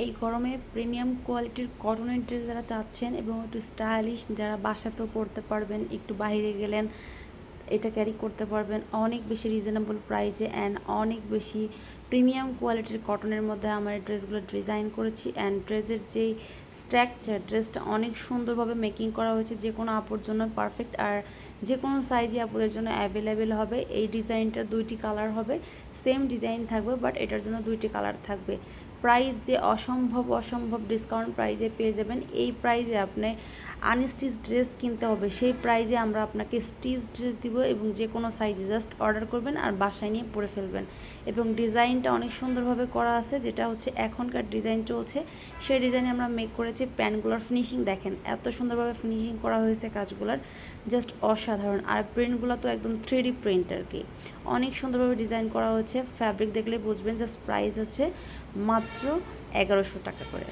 এই গরমে প্রিমিয়াম কোয়ালিটির কটনের ড্রেস যারা চাচ্ছেন এবং একটু স্টাইলিশ, যারা বাসাতেও পরতে পারবেন, একটু বাইরে গেলেন এটা ক্যারি করতে পারবেন অনেক বেশি রিজনেবল প্রাইসে অ্যান্ড অনেক বেশি প্রিমিয়াম কোয়ালিটির কটনের মধ্যে আমার এই ড্রেসগুলো ডিজাইন করেছি। অ্যান্ড ড্রেসের যেই স্ট্রাকচার, ড্রেসটা অনেক সুন্দরভাবে মেকিং করা হয়েছে, যে কোনো আপুর জন্য পারফেক্ট আর যে কোনো সাইজে আপুদের জন্য অ্যাভেলেবেল হবে। এই ডিজাইনটার দুইটি কালার হবে, সেম ডিজাইন থাকবে বাট এটার জন্য দুইটি কালার থাকবে। প্রাইস যে অসম্ভব ডিসকাউন্ট প্রাইসে পেয়ে যাবেন। এই প্রাইসে আপনি আনস্টিচ ড্রেস কিনতে হবে, সেই প্রাইসে আমরা আপনাকে স্টিচ ড্রেস দিব এবং যে কোনো সাইজে জাস্ট অর্ডার করবেন আর বাসায় নিয়ে পরে ফেলবেন। এবং ডিজাইনটা অনেক সুন্দরভাবে করা আছে, যেটা হচ্ছে এখনকার ডিজাইন চলছে সেই ডিজাইনে আমরা মেক করেছি। প্যান্টগুলোর ফিনিশিং দেখেন, এত সুন্দরভাবে ফিনিশিং করা হয়েছে কাজগুলোর, জাস্ট অসাধারণ। আর প্রিন্টগুলো তো একদম 3D প্রিন্ট আর কি, অনেক সুন্দরভাবে ডিজাইন করা হয়েছে। ফ্যাব্রিক দেখলে বুঝবেন। জাস্ট প্রাইস হচ্ছে মাত্র 1100 টাকা করে।